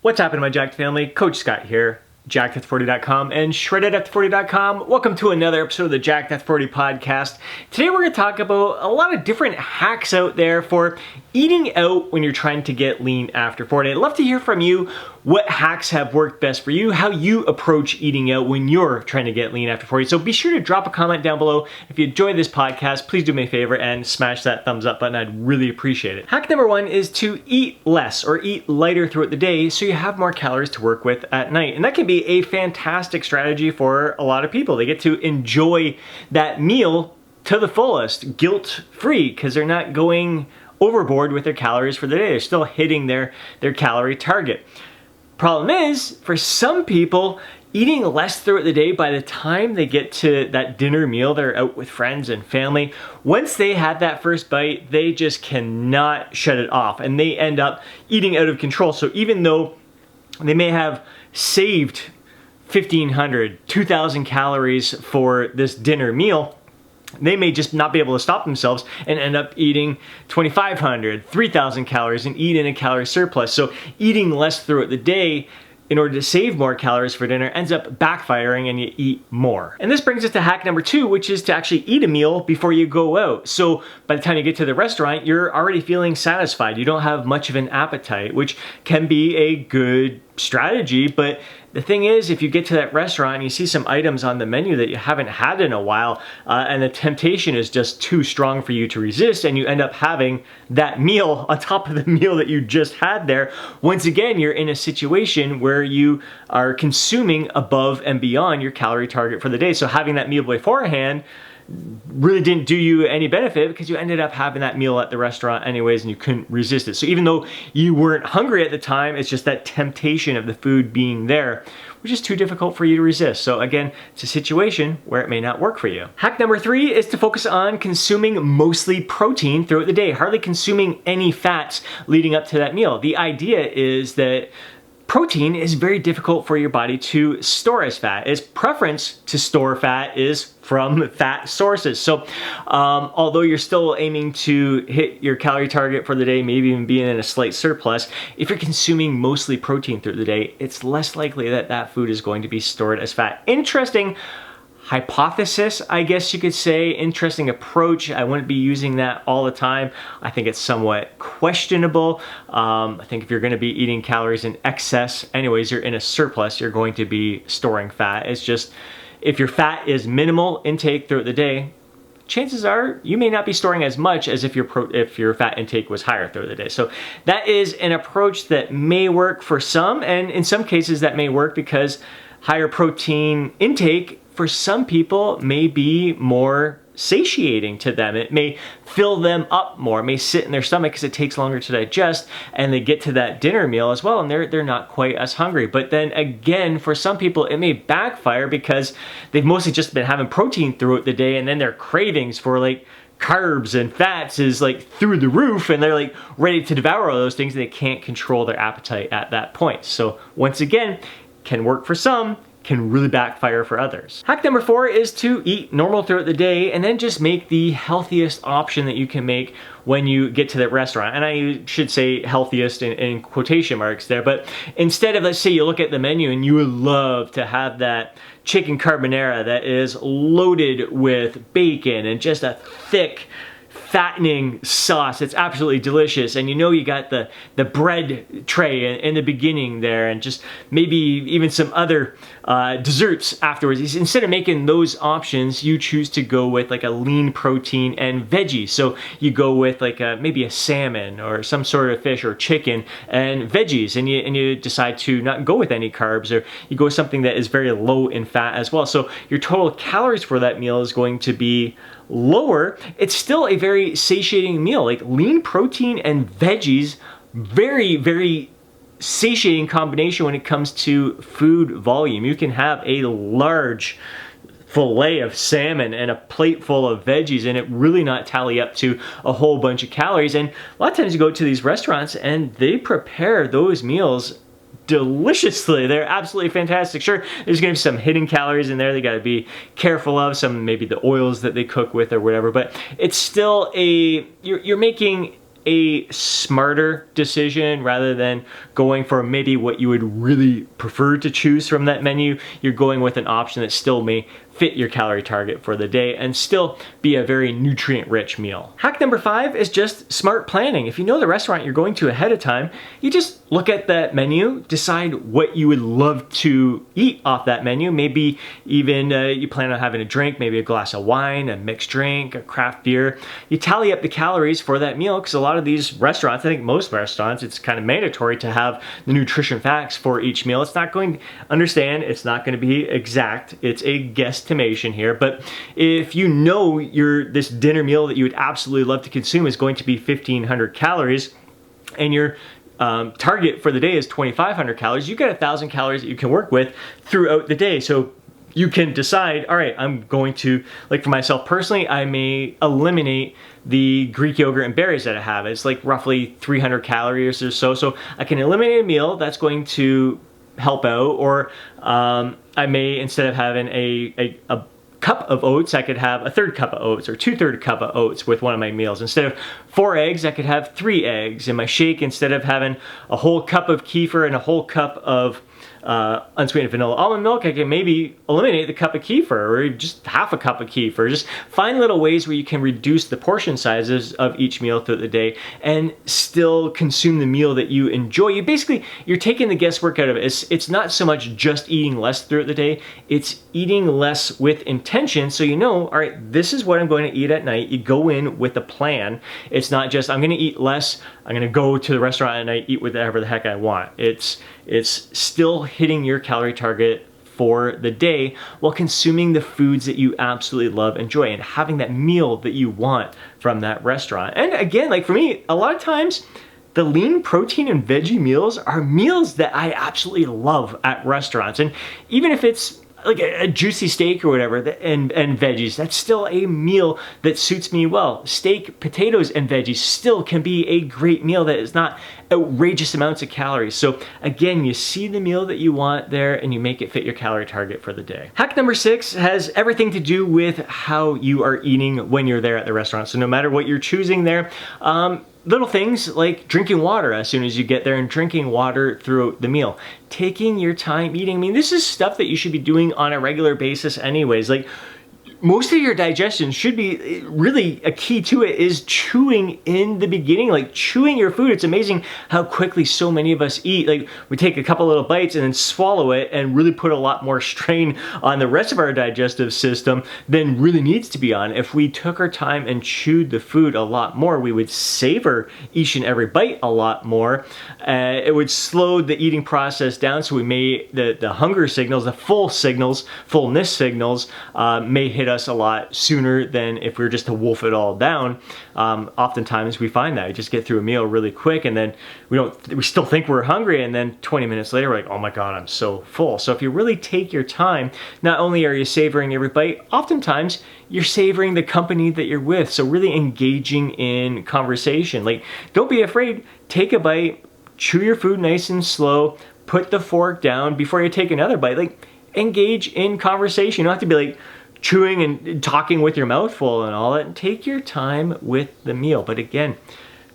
What's happening, my Jacked family? Coach Scott here, JackedAt40.com and ShreddedAt40.com. Welcome to another episode of the Jacked at 40 podcast. Today we're going to talk about a lot of different hacks out there for eating out when you're trying to get lean after 40. I'd love to hear from you what hacks have worked best for you, how you approach eating out when you're trying to get lean after 40. So be sure to drop a comment down below. If you enjoyed this podcast, please do me a favor and smash that thumbs up button. I'd really appreciate it. Hack number one is to eat less or eat lighter throughout the day so you have more calories to work with at night. And that can be a fantastic strategy for a lot of people. They get to enjoy that meal to the fullest, guilt-free, because they're not going overboard with their calories for the day. They're still hitting their calorie target. Problem is, for some people, eating less throughout the day, by the time they get to that dinner meal, they're out with friends and family, once they have that first bite, they just cannot shut it off and they end up eating out of control. So even though they may have saved 1,500, 2,000 calories for this dinner meal, they may just not be able to stop themselves and end up eating 2,500, 3,000 calories and eat in a calorie surplus. So eating less throughout the day in order to save more calories for dinner ends up backfiring and you eat more. And this brings us to hack number two, which is to actually eat a meal before you go out. So by the time you get to the restaurant, you're already feeling satisfied. You don't have much of an appetite, which can be a good strategy, but the thing is, if you get to that restaurant and you see some items on the menu that you haven't had in a while, and the temptation is just too strong for you to resist, and you end up having that meal on top of the meal that you just had there, once again, you're in a situation where you are consuming above and beyond your calorie target for the day. So having that meal beforehand really didn't do you any benefit because you ended up having that meal at the restaurant anyways and you couldn't resist it. So even though you weren't hungry at the time, it's just that temptation of the food being there, which is too difficult for you to resist. So again, it's a situation where it may not work for you. Hack number three is to focus on consuming mostly protein throughout the day, hardly consuming any fats leading up to that meal. The idea is that protein is very difficult for your body to store as fat. Its preference to store fat is from fat sources. So although you're still aiming to hit your calorie target for the day, maybe even being in a slight surplus, if you're consuming mostly protein through the day, it's less likely that that food is going to be stored as fat. Interesting hypothesis, I guess you could say, interesting approach. I wouldn't be using that all the time. I think it's somewhat questionable. I think if you're going to be eating calories in excess, anyways, you're in a surplus, you're going to be storing fat. It's just, if your fat is minimal intake throughout the day, chances are you may not be storing as much as if your fat intake was higher throughout the day. So that is an approach that may work for some, and in some cases that may work because higher protein intake for some people may be more satiating to them. It may fill them up more, it may sit in their stomach because it takes longer to digest, and they get to that dinner meal as well and they're not quite as hungry. But then again, for some people it may backfire because they've mostly just been having protein throughout the day, and then their cravings for like carbs and fats is like through the roof and they're like ready to devour all those things and they can't control their appetite at that point. So once again, can work for some, can really backfire for others. Hack number four is to eat normal throughout the day and then just make the healthiest option that you can make when you get to that restaurant. And I should say healthiest in quotation marks there, but instead of, let's say you look at the menu and you would love to have that chicken carbonara that is loaded with bacon and just a thick, fattening sauce. It's absolutely delicious, and you know you got the bread tray in the beginning there, and just maybe even some other desserts afterwards. Instead of making those options, you choose to go with like a lean protein and veggies. So you go with like maybe a salmon or some sort of fish or chicken and veggies, and you decide to not go with any carbs, or you go with something that is very low in fat as well. So your total calories for that meal is going to be lower. It's still a very satiating meal. Like lean protein and veggies, very, very satiating combination when it comes to food volume. You can have a large fillet of salmon and a plate full of veggies and it really not tally up to a whole bunch of calories. And a lot of times you go to these restaurants and they prepare those meals deliciously. They're absolutely fantastic. Sure, there's going to be some hidden calories in there they got to be careful of, some maybe the oils that they cook with or whatever, but it's still you're making a smarter decision rather than going for maybe what you would really prefer to choose from that menu. You're going with an option that still may fit your calorie target for the day and still be a very nutrient-rich meal. Hack number 5 is just smart planning. If you know the restaurant you're going to ahead of time, you just look at that menu, decide what you would love to eat off that menu. Maybe even you plan on having a drink, maybe a glass of wine, a mixed drink, a craft beer. You tally up the calories for that meal, because a lot of these restaurants, I think most restaurants, it's kind of mandatory to have the nutrition facts for each meal. It's not going to be exact. It's a guesstimation here, but if you know this dinner meal that you would absolutely love to consume is going to be 1,500 calories, and your target for the day is 2,500 calories, you get 1,000 calories that you can work with throughout the day. So you can decide, all right, I'm going to, like for myself personally, I may eliminate the Greek yogurt and berries that I have. It's like roughly 300 calories or so. So I can eliminate a meal that's going to help out, or I may, instead of having a cup of oats, I could have a third cup of oats or 2/3 cup of oats with one of my meals. Instead of 4 eggs, I could have 3 eggs. In my shake, instead of having a whole cup of kefir and a whole cup of unsweetened vanilla almond milk, I can maybe eliminate the cup of kefir, or just half a cup of kefir. Just find little ways where you can reduce the portion sizes of each meal throughout the day and still consume the meal that you enjoy. You're taking the guesswork out of it. It's not so much just eating less throughout the day, it's eating less with intention, so you know, all right, this is what I'm going to eat at night. You go in with a plan. It's not just, I'm going to eat less, I'm going to go to the restaurant at night, eat whatever the heck I want. It's still hitting your calorie target for the day while consuming the foods that you absolutely love, enjoy, and having that meal that you want from that restaurant. And again, like for me, a lot of times the lean protein and veggie meals are meals that I absolutely love at restaurants. And even if it's like a juicy steak or whatever, and veggies, that's still a meal that suits me well. Steak, potatoes, and veggies still can be a great meal that is not outrageous amounts of calories. So again, you see the meal that you want there and you make it fit your calorie target for the day. Hack number 6 has everything to do with how you are eating when you're there at the restaurant. So no matter what you're choosing there, little things like drinking water as soon as you get there, and drinking water throughout the meal. Taking your time eating. I mean, this is stuff that you should be doing on a regular basis anyways. Like, most of your digestion should be, really a key to it is chewing in the beginning, like chewing your food. It's amazing how quickly so many of us eat. Like, we take a couple little bites and then swallow it and really put a lot more strain on the rest of our digestive system than really needs to be on. If we took our time and chewed the food a lot more, we would savor each and every bite a lot more. It would slow the eating process down, so we may, the hunger signals, the fullness signals may hit us a lot sooner than if we were just to wolf it all down. Oftentimes we find that we just get through a meal really quick, and then we still think we're hungry, and then 20 minutes later we're like, oh my god, I'm so full. So if you really take your time, not only are you savoring every bite, oftentimes you're savoring the company that you're with. So really engaging in conversation. Like, don't be afraid, take a bite, chew your food nice and slow, put the fork down before you take another bite. Like, engage in conversation. You don't have to be like chewing and talking with your mouth full and all that. Take your time with the meal. But again,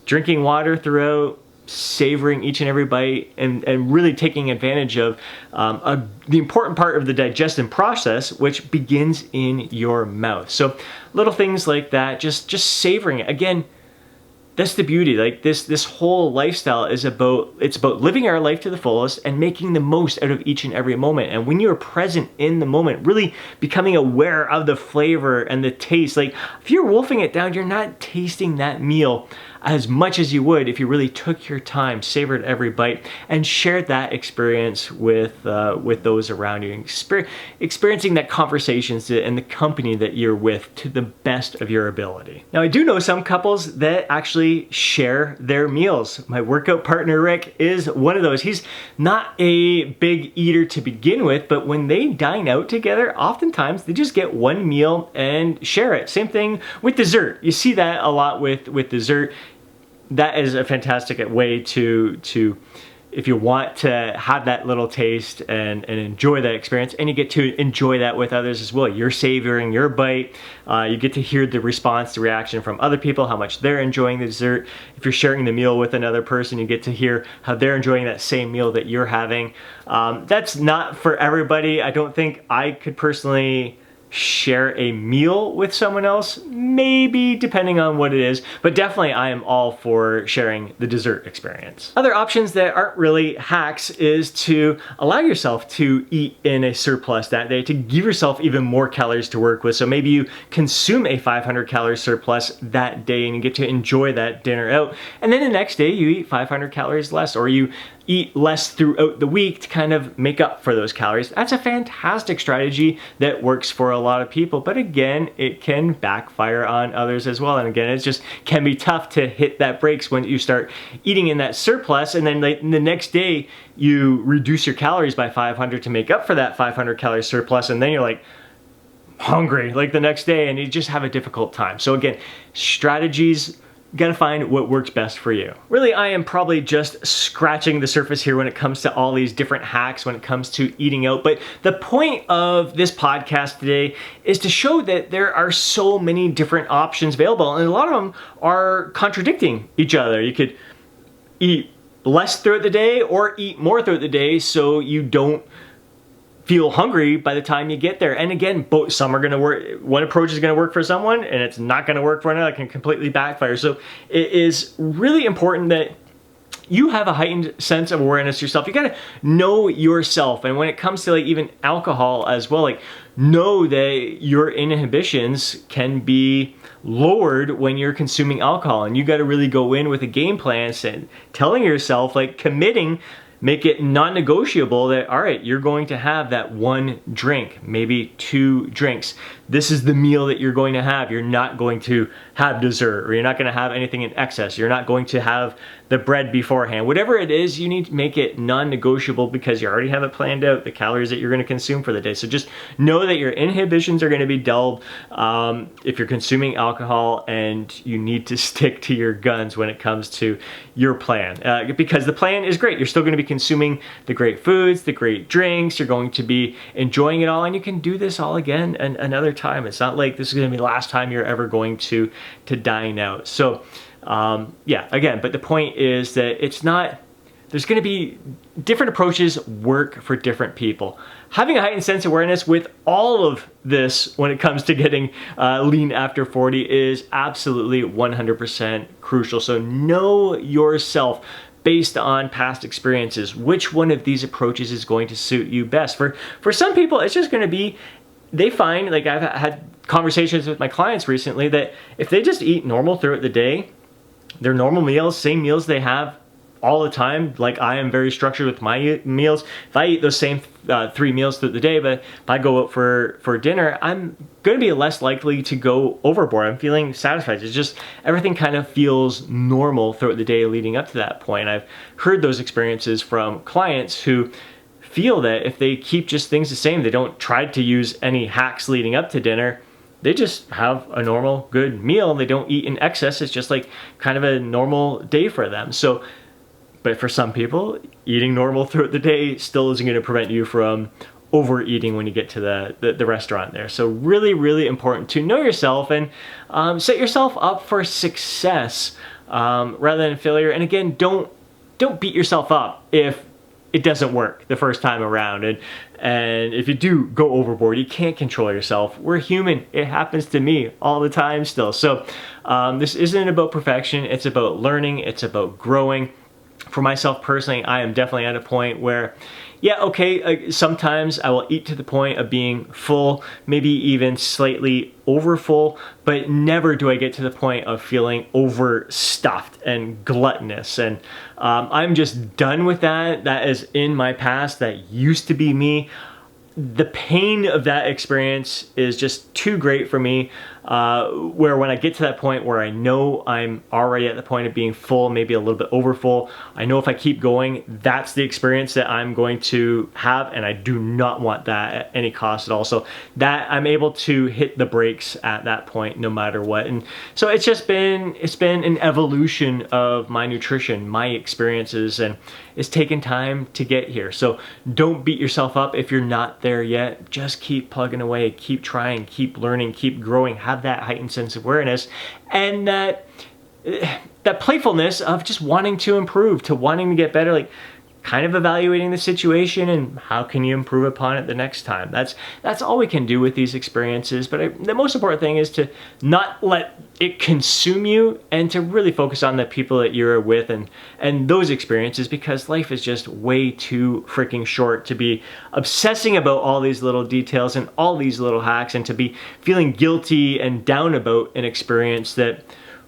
drinking water throughout, savoring each and every bite, and really taking advantage of the important part of the digestion process, which begins in your mouth. So little things like that, just savoring it. Again, that's the beauty. Like, this whole lifestyle is about living our life to the fullest and making the most out of each and every moment. And when you're present in the moment, really becoming aware of the flavor and the taste. Like, if you're wolfing it down, you're not tasting that meal as much as you would if you really took your time, savored every bite, and shared that experience with those around you, experiencing that conversations and the company that you're with to the best of your ability. Now, I do know some couples that actually share their meals. My workout partner Rick is one of those. He's not a big eater to begin with, but when they dine out together, oftentimes they just get one meal and share it. Same thing with dessert. You see that a lot with dessert. That is a fantastic way to if you want to have that little taste and enjoy that experience, and you get to enjoy that with others as well. You're savoring your bite. You get to hear the response, the reaction from other people, how much they're enjoying the dessert. If you're sharing the meal with another person, you get to hear how they're enjoying that same meal that you're having. That's not for everybody. I don't think I could personally share a meal with someone else, maybe depending on what it is, but definitely I am all for sharing the dessert experience. Other options that aren't really hacks is to allow yourself to eat in a surplus that day, to give yourself even more calories to work with. So maybe you consume a 500 calorie surplus that day and you get to enjoy that dinner out, and then the next day you eat 500 calories less, or you eat less throughout the week to kind of make up for those calories. That's a fantastic strategy that works for a lot of people, but again, it can backfire on others as well. And again, it just can be tough to hit that brakes when you start eating in that surplus, and then the next day you reduce your calories by 500 to make up for that 500 calorie surplus, and then you're like hungry like the next day and you just have a difficult time. So again, strategies, gotta find what works best for you. Really, I am probably just scratching the surface here when it comes to all these different hacks when it comes to eating out. But the point of this podcast today is to show that there are so many different options available, and a lot of them are contradicting each other. You could eat less throughout the day or eat more throughout the day so you don't feel hungry by the time you get there. And again, some are gonna work. One approach is gonna work for someone and it's not gonna work for another. It can completely backfire. So it is really important that you have a heightened sense of awareness yourself. You gotta know yourself. And when it comes to like even alcohol as well, like know that your inhibitions can be lowered when you're consuming alcohol. And you gotta really go in with a game plan, telling yourself, like committing, make it non-negotiable that, all right, you're going to have that one drink, maybe 2 drinks. This is the meal that you're going to have. You're not going to have dessert, or you're not going to have anything in excess. You're not going to have the bread beforehand. Whatever it is, you need to make it non-negotiable because you already have it planned out, the calories that you're going to consume for the day. So just know that your inhibitions are going to be dulled if you're consuming alcohol, and you need to stick to your guns when it comes to your plan. Because the plan is great. You're still going to be consuming the great foods, the great drinks. You're going to be enjoying it all, and you can do this all again another time. It's not like this is going to be the last time you're ever going to dine out. So yeah, again, but the point is that it's not, there's going to be different approaches work for different people. Having a heightened sense of awareness with all of this when it comes to getting lean after 40 is absolutely 100% crucial. So know yourself based on past experiences. Which one of these approaches is going to suit you best? For some people, it's just going to be, they find, like I've had conversations with my clients recently, that if they just eat normal throughout the day, their normal meals, same meals they have all the time, like I am very structured with my meals. If I eat those same 3 meals throughout the day, but if I go out for dinner, I'm going to be less likely to go overboard. I'm feeling satisfied. It's just everything kind of feels normal throughout the day leading up to that point. I've heard those experiences from clients who feel that if they keep just things the same, they don't try to use any hacks leading up to dinner, they just have a normal good meal. They don't eat in excess. It's just like kind of a normal day for them. So, but for some people, eating normal throughout the day still isn't going to prevent you from overeating when you get to the restaurant there. So really, really important to know yourself and set yourself up for success rather than failure. And again, don't beat yourself up if it doesn't work the first time around. And if you do go overboard, you can't control yourself. We're human. It happens to me all the time still. So this isn't about perfection. It's about learning. It's about growing. For myself personally, I am definitely at a point where, yeah, okay, sometimes I will eat to the point of being full, maybe even slightly over full, but never do I get to the point of feeling overstuffed and gluttonous. And I'm just done with that. That is in my past. That used to be me. The pain of that experience is just too great for me. where when I get to that point where I know I'm already at the point of being full, maybe a little bit over full, I know if I keep going, that's the experience that I'm going to have, and I do not want that at any cost at all. So that I'm able to hit the brakes at that point no matter what. And so it's been an evolution of my nutrition, my experiences, and it's taken time to get here. So don't beat yourself up if you're not there yet. Just keep plugging away, keep trying, keep learning, keep growing, have that heightened sense of awareness, and that playfulness of just wanting to improve, to wanting to get better, like kind of evaluating the situation and how can you improve upon it the next time. That's all we can do with these experiences. But the most important thing is to not let it consume you and to really focus on the people that you're with and those experiences, because life is just way too freaking short to be obsessing about all these little details and all these little hacks, and to be feeling guilty and down about an experience that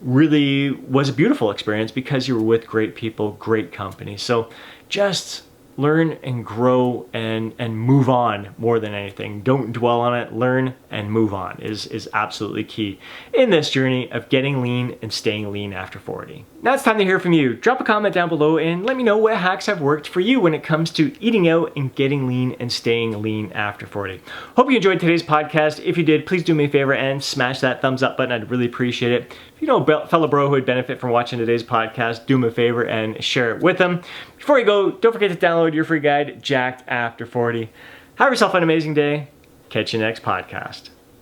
really was a beautiful experience because you were with great people, great company. So just learn and grow and move on more than anything. Don't dwell on it. Learn and move on is absolutely key in this journey of getting lean and staying lean after 40. Now it's time to hear from you. Drop a comment down below and let me know what hacks have worked for you when it comes to eating out and getting lean and staying lean after 40. Hope you enjoyed today's podcast. If you did, please do me a favor and smash that thumbs up button. I'd really appreciate it. If you know a fellow bro who would benefit from watching today's podcast, do me a favor and share it with them. Before you go, don't forget to download your free guide, Jacked After 40. Have yourself an amazing day. Catch you next podcast.